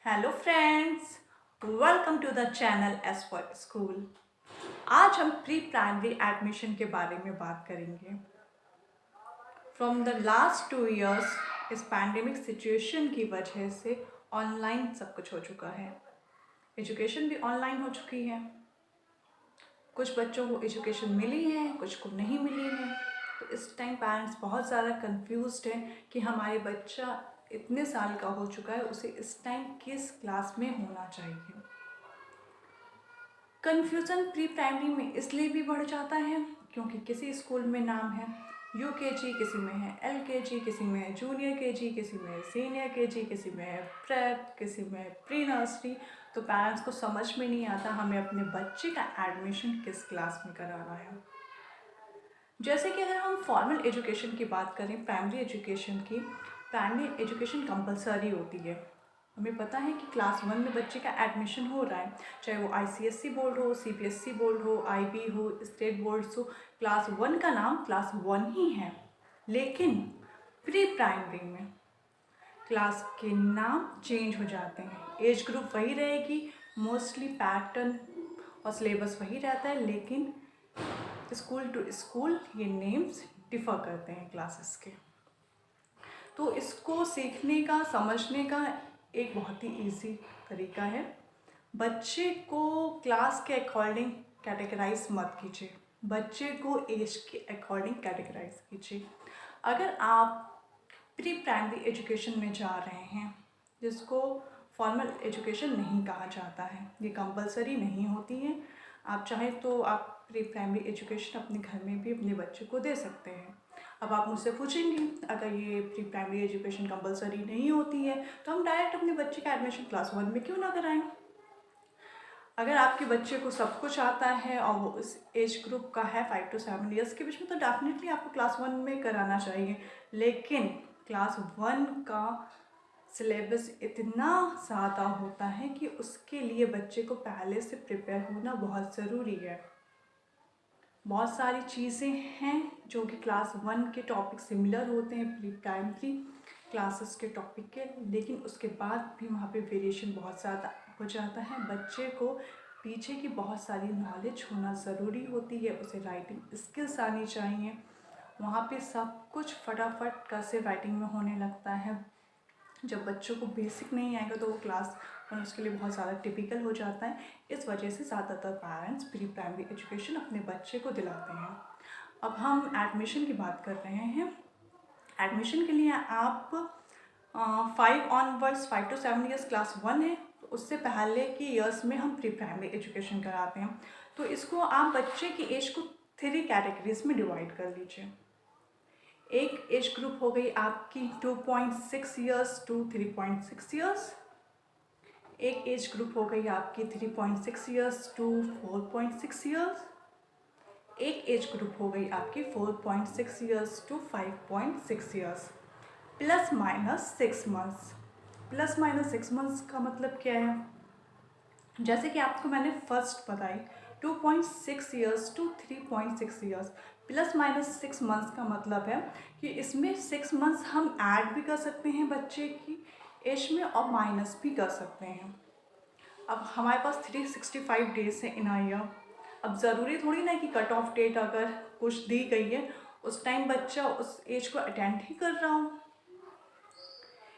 Hello friends, welcome to the channel S for school. आज हम pre primary admission के बारे में बात करेंगे। फ्रॉम द लास्ट 2 इयर्स इस पैंडेमिक सिचुएशन की वजह से ऑनलाइन सब कुछ हो चुका है। एजुकेशन भी ऑनलाइन हो चुकी है। कुछ बच्चों को एजुकेशन मिली है, कुछ को नहीं मिली है। तो इस टाइम पेरेंट्स बहुत ज़्यादा कंफ्यूज्ड हैं कि हमारे बच्चा इतने साल का हो चुका है, उसे इस टाइम किस क्लास में होना चाहिए। कन्फ्यूज़न प्री प्राइमरी में इसलिए भी बढ़ जाता है क्योंकि किसी स्कूल में नाम है यूकेजी, किसी में है एलकेजी, किसी में है जूनियर केजी, किसी में है सीनियर केजी, किसी में है प्रेप, किसी में है प्री नर्सरी। तो पेरेंट्स को समझ में नहीं आता हमें अपने बच्चे का एडमिशन किस क्लास में कराना है। जैसे कि अगर हम फॉर्मल एजुकेशन की बात करें, प्राइमरी एजुकेशन की, प्राइमरी एजुकेशन कंपलसरी होती है। हमें पता है कि क्लास 1 में बच्चे का एडमिशन हो रहा है, चाहे वो आईसीएसई बोर्ड हो, सीबीएसई बोर्ड हो, आईबी हो, स्टेट बोर्ड्स हो। क्लास 1 का नाम क्लास 1 ही है। लेकिन प्री प्राइमरी में क्लास के नाम चेंज हो जाते हैं। एज ग्रुप वही रहेगी, मोस्टली पैटर्न और सिलेबस वही रहता है, लेकिन स्कूल टू स्कूल ये नेम्स डिफ़र करते हैं क्लासेस के। तो इसको सीखने का, समझने का एक बहुत ही इजी तरीका है। बच्चे को क्लास के अकॉर्डिंग कैटेगराइज मत कीजिए, बच्चे को एज के अकॉर्डिंग कैटेगराइज कीजिए। अगर आप प्री प्राइमरी एजुकेशन में जा रहे हैं, जिसको फॉर्मल एजुकेशन नहीं कहा जाता है, ये कंपलसरी नहीं होती है। आप चाहें तो आप प्री प्राइमरी एजुकेशन अपने घर में भी अपने बच्चे को दे सकते हैं। अब आप मुझसे पूछेंगे, अगर ये प्री प्राइमरी एजुकेशन कंपलसरी नहीं होती है तो हम डायरेक्ट अपने बच्चे का एडमिशन क्लास 1 में क्यों ना कराएं। अगर आपके बच्चे को सब कुछ आता है और वो उस एज ग्रुप का है 5 to 7 ईयर्स के बीच में, तो डेफिनेटली आपको क्लास 1 में कराना चाहिए। लेकिन क्लास 1 का सिलेबस इतना ज़्यादा होता है कि उसके लिए बच्चे को पहले से प्रिपेयर होना बहुत ज़रूरी है। बहुत सारी चीज़ें हैं जो कि क्लास 1 के टॉपिक सिमिलर होते हैं प्री प्राइमरी क्लासेस के टॉपिक के, लेकिन उसके बाद भी वहाँ पे वेरिएशन बहुत ज़्यादा हो जाता है। बच्चे को पीछे की बहुत सारी नॉलेज होना ज़रूरी होती है, उसे राइटिंग स्किल्स आनी चाहिए। वहाँ पे सब कुछ फटाफट कैसे राइटिंग में होने लगता है। जब बच्चों को बेसिक नहीं आएगा तो वो क्लास 1 उसके लिए बहुत ज़्यादा टिपिकल हो जाता है। इस वजह से ज़्यादातर पेरेंट्स प्री प्राइमरी एजुकेशन अपने बच्चे को दिलाते हैं। अब हम एडमिशन की बात कर रहे हैं। एडमिशन के लिए आप 5 ऑनवर्ड्स, 5 to 7 ईयर्स क्लास 1 है, तो उससे पहले की ईयर्स में हम प्री प्राइमरी एजुकेशन कराते हैं। तो इसको आप बच्चे की एज को 3 कैटेगरीज में डिवाइड कर लीजिए। एक एज ग्रुप हो गई आपकी 2.6 ईयर्स टू 3.6 ईयर्स। एक एज ग्रुप हो गई आपकी 3.6 ईयर्स टू 4.6 ईयर्स। एक एज ग्रुप हो गई आपकी 4.6 years to 5.6 years, plus minus 6 months. Plus minus 6 months का मतलब क्या है? जैसे कि आपको मैंने फर्स्ट बताई 2.6 years to 3.6 years, plus minus 6 months का मतलब है कि इसमें 6 मंथ्स हम ऐड भी कर सकते हैं बच्चे की एज में और माइनस भी कर सकते हैं। अब हमारे पास 365 डेज है इन अ ईयर। अब ज़रूरी थोड़ी ना कि कट ऑफ डेट अगर कुछ दी गई है उस टाइम बच्चा उस एज को अटेंड ही कर रहा हो।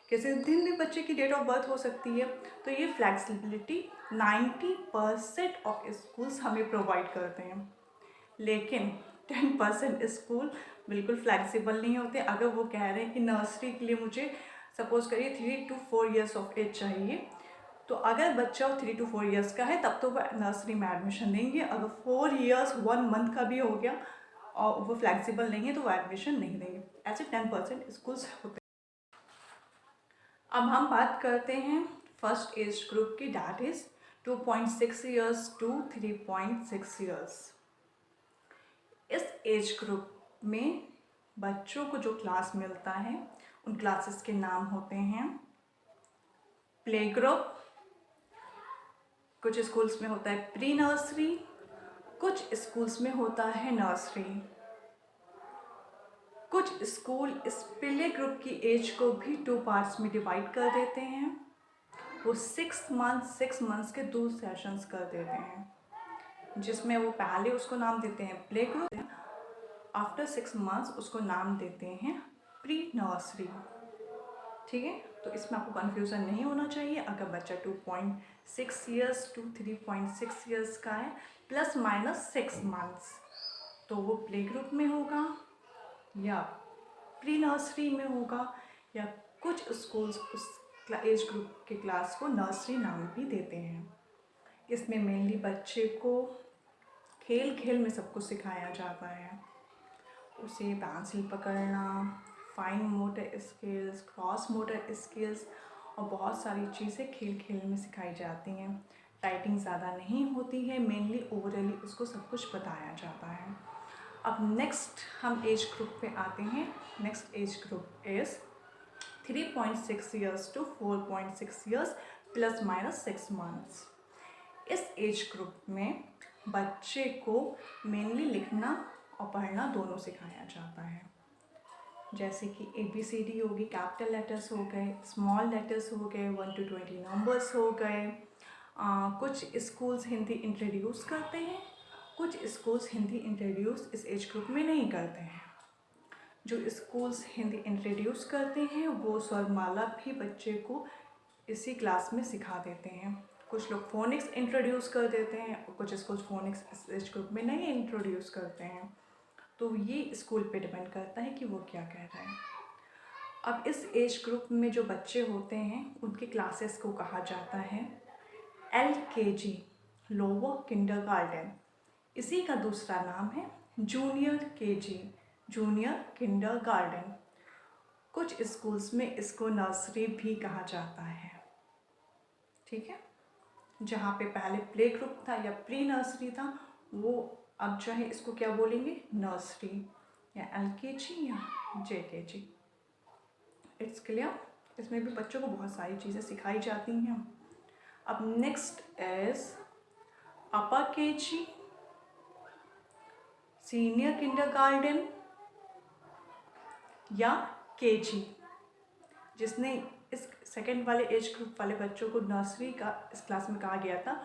किसी दिन भी बच्चे की डेट ऑफ बर्थ हो सकती है। तो ये फ्लैक्सिबिलिटी 90% ऑफ स्कूल्स हमें प्रोवाइड करते हैं, लेकिन 10% स्कूल बिल्कुल फ्लैक्सिबल नहीं होते। अगर वो कह रहे हैं कि नर्सरी के लिए मुझे सपोज करिए 3 to 4 ईयर्स ऑफ एज चाहिए, तो अगर बच्चा 3 to 4 ईयर्स का है तब तो वो नर्सरी में एडमिशन देंगे। अगर 4 ईयर्स 1 मंथ का भी हो गया और वो फ्लैक्सिबल नहीं है तो वो एडमिशन नहीं देंगे। ऐसे 10% स्कूल्स होते हैं। अब हम बात करते हैं फर्स्ट एज ग्रुप की, that is 2.6 years to 3.6 years. इस एज ग्रुप में बच्चों को जो क्लास मिलता है उन क्लासेस के नाम होते हैं प्ले ग्रुप, कुछ स्कूल्स में होता है प्री नर्सरी, कुछ स्कूल्स में होता है नर्सरी। कुछ स्कूल इस प्ले ग्रुप की एज को भी 2 पार्ट्स में डिवाइड कर देते हैं। वो 6 मंथ्स के 2 सेशंस कर देते हैं, जिसमें वो पहले उसको नाम देते हैं प्ले ग्रुप, आफ्टर 6 मंथ्स उसको नाम देते हैं प्री नर्सरी। ठीक है, तो इसमें आपको कन्फ्यूज़न नहीं होना चाहिए। अगर बच्चा 2.6 ईयर्स टू 3.6 ईयर्स का है ±6 मंथ्स, तो वो प्ले ग्रुप में होगा या प्री नर्सरी में होगा, या कुछ स्कूल्स उस एज ग्रुप के क्लास को नर्सरी नाम भी देते हैं। इसमें मेनली बच्चे को खेल खेल में सब कुछ सिखाया जाता है। उसे पेंसिल पकड़ना, fine motor skills, cross motor skills और बहुत सारी चीज़ें खेल खेल में सिखाई जाती हैं। राइटिंग ज़्यादा नहीं होती है, मेनली ओवरली उसको सब कुछ बताया जाता है। अब नेक्स्ट हम एज ग्रुप पे आते हैं। Next age group is 3.6 years to 4.6 years ±6 months. इस एज ग्रुप में बच्चे को मेनली लिखना और पढ़ना दोनों सिखाया जाता है। जैसे कि ABCD होगी, कैपिटल लेटर्स हो गए, स्मॉल लेटर्स हो गए, 1 to 20 नंबर्स हो गए। कुछ स्कूल्स हिंदी इंट्रोड्यूस करते हैं, कुछ स्कूल्स हिंदी इंट्रोड्यूस इस एज ग्रुप में नहीं करते हैं। जो स्कूल्स हिंदी इंट्रोड्यूस करते हैं वो स्वरमाला भी बच्चे को इसी क्लास में सिखा देते हैं। कुछ लोग फोनिक्स इंट्रोड्यूस कर देते हैं और कुछ स्कूल फोनिक्स इस एज ग्रुप में नहीं इंट्रोड्यूस करते हैं। तो ये स्कूल पे डिपेंड करता है कि वो क्या कह रहे हैं। अब इस एज ग्रुप में जो बच्चे होते हैं उनके क्लासेस को कहा जाता है LKG, लोअर किंडरगार्टन। इसी का दूसरा नाम है जूनियर KG, जूनियर किंडरगार्टन। कुछ स्कूल्स में इसको नर्सरी भी कहा जाता है। ठीक है, जहाँ पे पहले प्ले ग्रुप था या प्री नर्सरी था, वो अब जो है इसको क्या बोलेंगे, नर्सरी या LKG या JKG। It's clear. इसमें भी बच्चों को बहुत सारी चीज़ें सिखाई जाती हैं। अब next is upper KG, senior kindergarten या KG। जिसने इस सेकंड वाले एज ग्रुप वाले बच्चों को नर्सरी का इस क्लास में कहा गया था,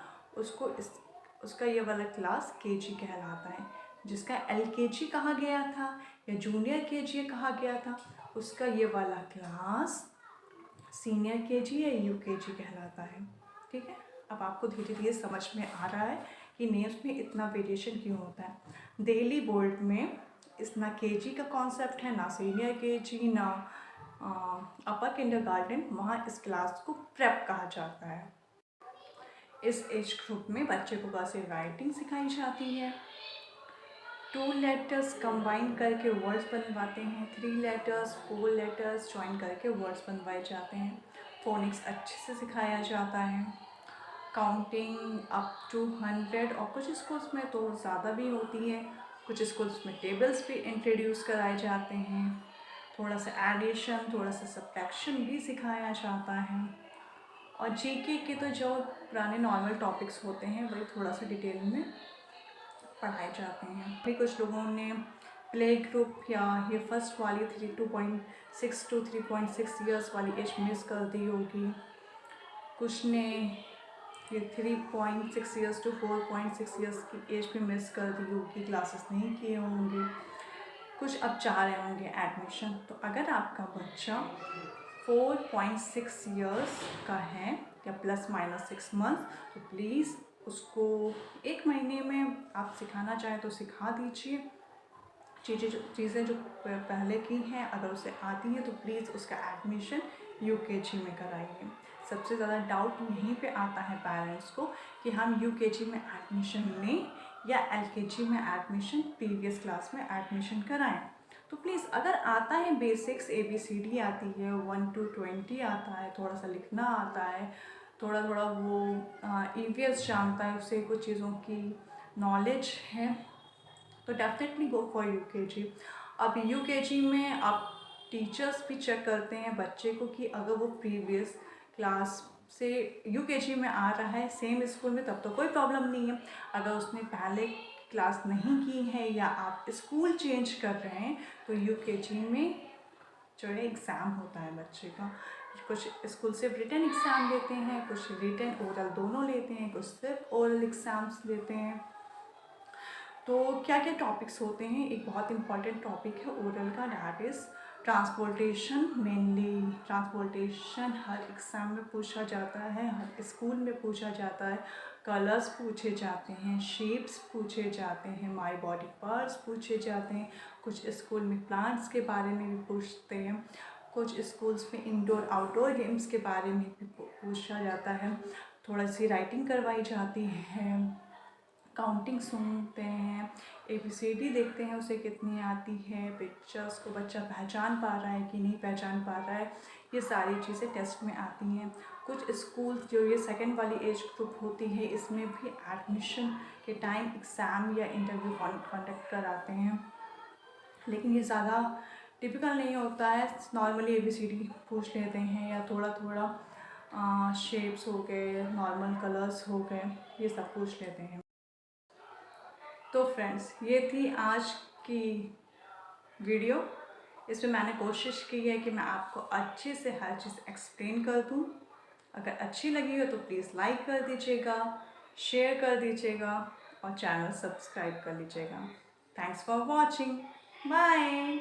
उसका ये वाला क्लास KG कहलाता है। जिसका LKG कहा गया था या जूनियर KG कहा गया था, उसका ये वाला क्लास सीनियर KG या UKG कहलाता है। ठीक है, अब आपको धीरे धीरे समझ में आ रहा है कि नेम्स में इतना वेरिएशन क्यों होता है। दिल्ली बोर्ड में इस ना KG का कॉन्सेप्ट है, ना सीनियर KG, ना अपर किंडरगार्टन। वहाँ इस क्लास को प्रेप कहा जाता है। इस एज ग्रुप में बच्चे को कैसे राइटिंग सिखाई जाती है। 2 लेटर्स कंबाइन करके वर्ड्स बनवाते हैं, 3 लेटर्स 4 लेटर्स ज्वाइन करके वर्ड्स बनवाए जाते हैं। फोनिक्स अच्छे से सिखाया जाता है। काउंटिंग अप टू 100 और कुछ स्कूल्स में तो ज़्यादा भी होती है। कुछ स्कूल्स में टेबल्स भी इंट्रोड्यूस कराए जाते हैं। थोड़ा सा एडिशन, थोड़ा सा सब्ट्रैक्शन भी सिखाया जाता है। और GK के तो जो पुराने नॉर्मल टॉपिक्स होते हैं वही थोड़ा सा डिटेल में पढ़ाए जाते हैं। फिर कुछ लोगों ने प्ले ग्रुप या ये फर्स्ट वाली 2.6 to 3.6 ईयर्स वाली एज मिस कर दी होगी। कुछ ने ये 3.6 ईयर्स टू 4.6 ईयर्स की एज भी मिस कर दी होगी, क्लासेस नहीं किए होंगे। कुछ अब चाह रहे होंगे एडमिशन। तो अगर आपका बच्चा 4.6 ईयर्स का है या ±6 मंथ, तो प्लीज़ उसको 1 महीने में आप सिखाना चाहें तो सिखा दीजिए। चीज़ें जो पहले की हैं अगर उसे आती हैं तो प्लीज़ उसका एडमिशन UKG में कराइए। सबसे ज़्यादा डाउट यहीं पे आता है पेरेंट्स को कि हम UKG में एडमिशन लें या LKG में एडमिशन प्रीवियस क्लास में एडमिशन कराएं। तो प्लीज़ अगर आता है बेसिक्स, ABCD आती है, 1 to 20 आता है, थोड़ा सा लिखना आता है, थोड़ा थोड़ा वो EVS जानता है, उससे कुछ चीज़ों की नॉलेज है, तो डेफिनेटली गो फॉर UKG। अब UKG में आप टीचर्स भी चेक करते हैं बच्चे को कि अगर वो प्रीवियस क्लास से UKG में आ रहा है सेम स्कूल में, तब तो कोई प्रॉब्लम नहीं है। अगर उसने पहले क्लास नहीं की है या आप स्कूल चेंज कर रहे हैं तो UKG में जो है एग्ज़ाम होता है बच्चे का, कुछ स्कूल सिर्फ रिटन एग्ज़ाम लेते हैं, कुछ रिटन ओरल दोनों लेते हैं, कुछ सिर्फ ओरल एग्ज़ाम्स लेते हैं। तो क्या क्या टॉपिक्स होते हैं, एक बहुत इंपॉर्टेंट टॉपिक है ओरल का, that is transportation. Mainly transportation her exam में पूछा जाता है, हर स्कूल में पूछा जाता है। कलर्स पूछे जाते हैं, शेप्स पूछे जाते हैं, माय बॉडी पार्ट्स पूछे जाते हैं। कुछ स्कूल में प्लांट्स के बारे में भी पूछते हैं, कुछ स्कूल्स में इंडोर आउटडोर गेम्स के बारे में भी पूछा जाता है। थोड़ा सी राइटिंग करवाई जाती है, काउंटिंग सुनते हैं, ABCD देखते हैं उसे कितनी आती है, पिक्चर्स को बच्चा पहचान पा रहा है कि नहीं पहचान पा रहा है, ये सारी चीज़ें टेस्ट में आती हैं। कुछ स्कूल जो ये सेकंड वाली एज ग्रुप होती है, इसमें भी एडमिशन के टाइम एग्ज़ाम या इंटरव्यू कंडक्ट कराते हैं, लेकिन ये ज़्यादा टिपिकल नहीं होता है। नॉर्मली ABCD पूछ लेते हैं, या थोड़ा थोड़ा शेप्स हो गए, नॉर्मल कलर्स हो गए, ये सब पूछ लेते हैं। तो फ्रेंड्स, ये थी आज की वीडियो। इसमें मैंने कोशिश की है कि मैं आपको अच्छे से हर चीज़ एक्सप्लेन कर दूँ। अगर अच्छी लगी हो तो प्लीज़ लाइक कर दीजिएगा, शेयर कर दीजिएगा और चैनल सब्सक्राइब कर लीजिएगा। Thanks for watching. बाय।